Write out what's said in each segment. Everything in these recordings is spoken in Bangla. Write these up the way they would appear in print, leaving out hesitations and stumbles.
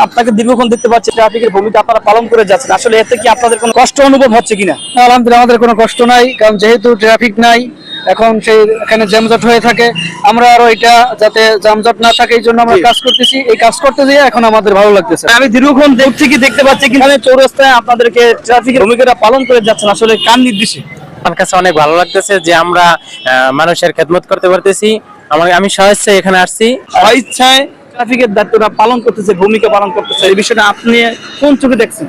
আপনাকে দীর্ঘক্ষণ দেখতে পাচ্ছি ট্রাফিকের ভূমিকা আপনারা পালন করে যাচ্ছেন, আসলে এতে কি আপনাদের কোনো কষ্ট অনুভব হচ্ছে কিনা? আলহামদুলিল্লাহ আমাদের কোনো কষ্ট নাই, কারণ যেহেতু ট্রাফিক নাই এখন সেই এখানে জ্যামজট হয়ে থাকে। আমরা আরো এটা যাতে জ্যামজট না থাকে এই জন্য আমরা কাজ করতেছি। এই কাজ করতে গিয়ে এখন আমাদের ভালো লাগতেছে। আমি দীর্ঘক্ষণ দূর থেকে দেখতে পাচ্ছি কিন্তু চৌরাস্তায় আপনাদেরকে ট্রাফিকের ভূমিকাটা পালন করে যাচ্ছেন, আসলে কার নির্দেশে? আমার কাছে অনেক ভালো লাগতেছে যে আমরা মানুষের খেদমত করতে পারতেছি। আমি স্বেচ্ছায় এখানে আসছি, স্বেচ্ছায় ট্রাফিকের দায়িত্বটা পালন করতেছে, ভূমিকা পালন করতেছে, এই বিষয়টা আপনি কোন চোখে দেখছেন?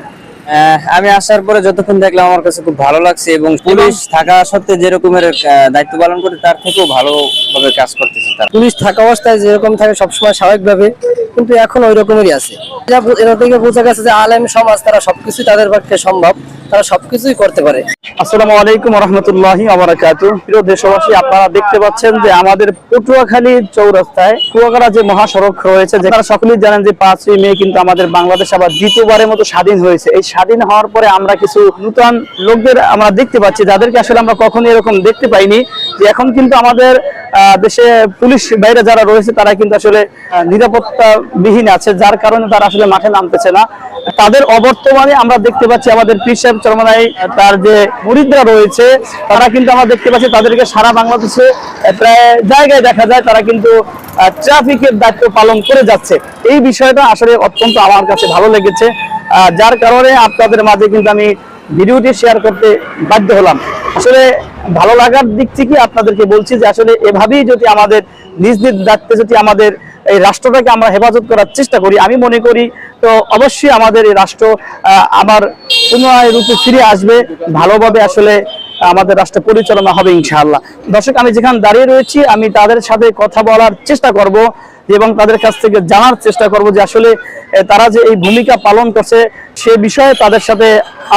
আমি আসার পরে যতক্ষণ দেখলাম আমার কাছে খুব ভালো লাগছে, এবং পুলিশ থাকা সত্ত্বেও যে রকমের দায়িত্ব পালন করে তার থেকেও ভালোভাবে কাজ করতেছে। তার পুলিশ থাকা অবস্থায় যেরকম থাকে সবসময় স্বাভাবিকভাবে, কিন্তু এখন ওই রকমেরই আছে। এটা থেকে বোঝা গেছে যে আলেম সমাজ তারা সবকিছু তাদের পক্ষে সম্ভব, তারা সবকিছুই করতে পারে। আসসালামু আলাইকুম ওয়া রাহমাতুল্লাহি ওয়া বারাকাতুহু। প্রিয় দেশবাসী, আপনারা দেখতে পাচ্ছেন যে আমাদের পটুয়াখালী চৌরাস্তায় কুয়াকাটা যে মহাসড়ক রয়েছে, যেখানে সকলেই জানেন যে 5ই মে কিন্তু আমাদের বাংলাদেশ আবার দ্বিতীয়বারের মতো স্বাধীন হয়েছে। এই স্বাধীন হওয়ার পরে আমরা কিছু নতুন লোকদের আমরা দেখতে পাচ্ছি, যাদেরকে আসলে আমরা কখনোই এরকম দেখতে পাইনি। যে এখন কিন্তু আমাদের দেশে পুলিশ বাইরে যারা রয়েছে তারা কিন্তু আসলে নিরাপত্তা বিহীন আছে, যার কারণে তারা আসলে মাঠে নামতেছে না। তাদের অবর্তমানে আমরা দেখতে পাচ্ছি আমাদের পীর সাহেব চরমনাই তার যে মুরিদরা রয়েছে তারা কিন্তু আমরা দেখতে পাচ্ছি তাদেরকে সারা বাংলাদেশে প্রায় জায়গায় দেখা যায় তারা কিন্তু ট্রাফিকের দায়িত্ব পালন করে যাচ্ছে। এই বিষয়টা আসলে অত্যন্ত আমার কাছে ভালো লেগেছে, যার কারণে আপনাদের মাঝে কিন্তু আমি ভিডিওটি শেয়ার করতে বাধ্য হলাম। আসলে ভালো লাগার দিক থেকে আপনাদেরকে বলছি যে আসলে এভাবেই যদি আমাদের নিজ নিজ দায়িত্বে যদি আমাদের এই রাষ্ট্রটাকে আমরা হেফাজত করার চেষ্টা করি, আমি মনে করি তো অবশ্যই আমাদের এই রাষ্ট্র আবার পুনরায় রূপে ফিরে আসবে, ভালোভাবে আসলে আমাদের রাষ্ট্র পরিচালনা হবে ইনশাআল্লাহ। দর্শক, আমি যেখানে দাঁড়িয়ে রয়েছি আমি তাদের সাথে কথা বলার চেষ্টা করব এবং তাদের কাছ থেকে জানার চেষ্টা করব যে আসলে তারা যে এই ভূমিকা পালন করছে সে বিষয়ে তাদের সাথে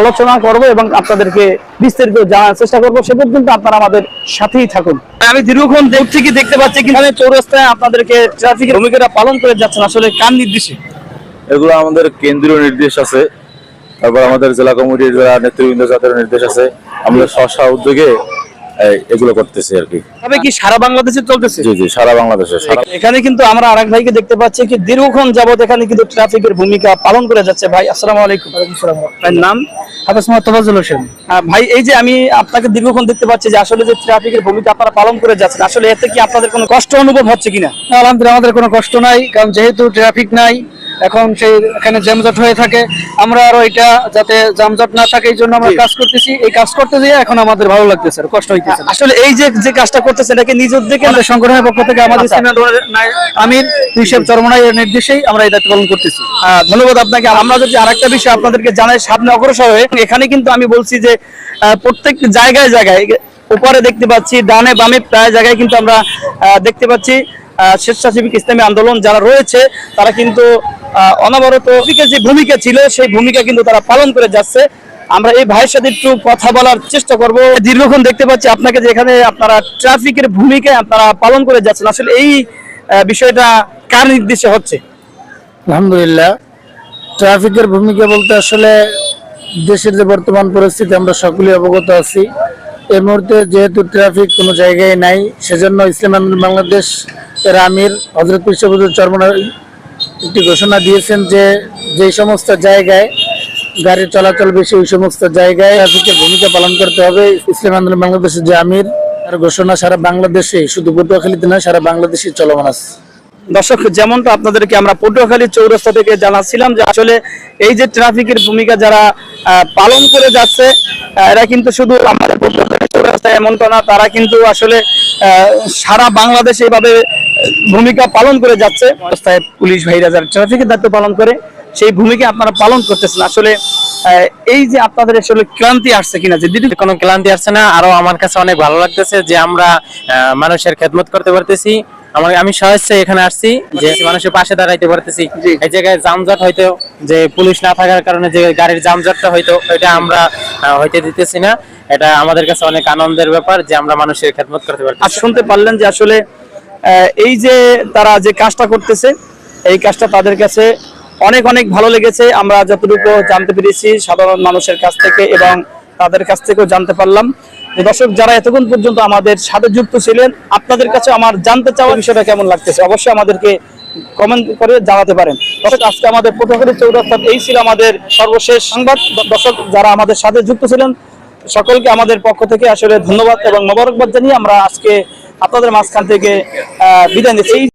আলোচনা করব এবং আপনাদেরকে বিস্তারিত জানার চেষ্টা করব। সে পর্যন্ত আপনারা আমাদের সাথেই থাকুন। আমি দীর্ঘক্ষণ দূর থেকে দেখতে পাচ্ছি কিন্তু চৌরাস্তায় আপনাদেরকে ট্রাফিকের ভূমিকাটা পালন করে যাচ্ছেন, আসলে কার নির্দেশে? এগুলো আমাদের কেন্দ্রীয় নির্দেশ আছে, তারপর আমাদের জেলা কমিটির যারা নেতৃবৃন্দ যাদের নির্দেশ আছে, আমরা স্ব উদ্যোগে এগুলো করতেছি আর কি। তবে কি সারা বাংলাদেশে চলতেছে? জি জি, সারা বাংলাদেশে। এখানে কিন্তু আমরা আরেক ভাইকে দেখতে পাচ্ছি কি দীর্ঘক্ষণ যাবত এখানে কিন্তু ট্রাফিকের ভূমিকা পালন করে যাচ্ছে। ভাই আসসালামু আলাইকুম। ভাইয়ের নাম? হাফেজ মোহাম্মদ তোফাজ্জল হোসেন। ভাই, এই যে আমি আপনাকে দীর্ঘক্ষণ দেখতে পাচ্ছি যে আসলে যে ট্রাফিকের ভূমিকা আপনারা পালন করে যাচ্ছেন, আসলে এতে কি আপনাদের কোনো কষ্ট অনুভব হচ্ছে কিনা? আলহামদুলিল্লাহ আমাদের কোনো কষ্ট নাই, কারণ যেহেতু ট্রাফিক নাই এখন সেই এখানে জ্যামজট হয়ে থাকে। আমরা আরো এটা যাতে জ্যামজট না থাকে এই জন্য আমরা কাজ করতেছি। এই কাজ করতে গিয়ে এখন আমাদের ভালো লাগতেছে, কষ্ট হইতেছে। আসলে এই যে কাজটা করতেছে এটাকে নিজ উদ্যোগে আমাদের সংগঠনের পক্ষ থেকে আমাদের আমির পীর সাহেব চরমনাই এর নির্দেশেই আমরা এই দায়িত্ব পালন করতেছি। ধন্যবাদ আপনাকে। আমরা যদি আরেকটা বিষয় আপনাদেরকে জানাই, সামনে অগ্রসর হয়ে এখানে কিন্তু আমি বলছি যে প্রত্যেক জায়গায় জায়গায় উপরে দেখতে পাচ্ছি, ডানে বামে প্রায় জায়গায় কিন্তু আমরা দেখতে পাচ্ছি স্বেচ্ছাসেবী ইসলামী আন্দোলন যারা রয়েছে তারা কিন্তু অনবরত যে ভূমিকা ছিল সেই ভূমিকা কিন্তু তারা পালন করে যাচ্ছে। আমরা এই ভাইয়ের সাথে একটু কথা বলার চেষ্টা করব। দীর্ঘক্ষণ দেখতে পাচ্ছি আপনাকে যে এখানে আপনারা ট্রাফিকের ভূমিকা আপনারা পালন করে যাচ্ছেন, আসলে এই বিষয়টা কার নির্দেশে হচ্ছে? আলহামদুলিল্লাহ, ট্রাফিকের ভূমিকা বলতে আসলে দেশের যে বর্তমান পরিস্থিতি আমরা সকলেই অবগত আছি। এই মুহূর্তে যেহেতু ট্রাফিক কোনো জায়গায় নাই, সেজন্য ইসলামী আন্দোলন বাংলাদেশ এর আমির হযরত পীর সাহেব চরমনাই একটি ঘোষণা দিয়েছেন যে যেই সমস্ত জায়গায় গাড়ির চলাচল বেশি ওই সমস্ত জায়গায় ট্রাফিকের ভূমিকা পালন করতে হবে। ইসলামী আন্দোলন বাংলাদেশের যে আমির তার ঘোষণা সারা বাংলাদেশে, শুধু পটুয়াখালীতে নয় সারা বাংলাদেশে চলমান আছে। দর্শক, যেমনটা আপনাদেরকে আমরা পটুয়াখালী চৌরাস্তা থেকে জানাচ্ছিলাম যে আসলে এই যে ট্রাফিকের ভূমিকা যারা পালন করে যাচ্ছে এরা কিন্তু শুধু আমাদের পটুয়াখালী চৌরাস্তা এমনটা না, তারা কিন্তু আসলে সারা বাংলাদেশে এইভাবে ভূমিকা পালন করে যাচ্ছে। রাস্তায় পুলিশ ভাইরা যারা ট্রাফিকের দায়িত্ব পালন করে সেই ভূমিকা আপনারা পালন করতেছেন। আসলে এই যে আপনাদের আসলে ক্লান্তি আসছে কিনা? যে কোনো ক্লান্তি আসছে না, আরো আমার কাছে অনেক ভালো লাগতেছে যে আমরা মানুষের খেদমত করতে পারতেছি। আমি স্বেচ্ছায় এখানে আসছি যে মানুষের পাশে দাঁড়াইতে পারতেছি। এই জায়গায় যানজট হয়তো যে পুলিশ না থাকার কারণে যে গাড়ির যানজটটা হয়তো এটা আমরা হইতে দিতেছি না। এটা আমাদের কাছে অনেক আনন্দের ব্যাপার যে আমরা মানুষের খেদমত করতে পারতেছি। আর শুনতে পারলেন যে আসলে এই যে তারা যে কাজটা করতেছে এই কাজটা তাদের কাছে অনেক অনেক ভালো লেগেছে। আমরা যতটুকু জানতে পেরেছি সাধারণ মানুষের কাছ থেকে এবং তাদের কাছ থেকেও জানতে পারলাম। দর্শক, যারা এতক্ষণ পর্যন্ত আমাদের সাথে যুক্ত ছিলেন, আপনাদের কাছে আমার জানতে চাওয়া বিষয়টা কেমন লাগতেছে অবশ্যই আমাদেরকে কমেন্ট করে জানাতে পারেন। দর্শক, আজকে আমাদের পটুয়াখালী চৌরাস্তার এই ছিল আমাদের সর্বশেষ সংবাদ। দর্শক, যারা আমাদের সাথে যুক্ত ছিলেন সকলকে আমাদের পক্ষ থেকে আসলে ধন্যবাদ এবং মোবারকবাদ জানিয়ে আমরা আজকে আপনাদের মাঝখান থেকে বিদায় নিচ্ছি।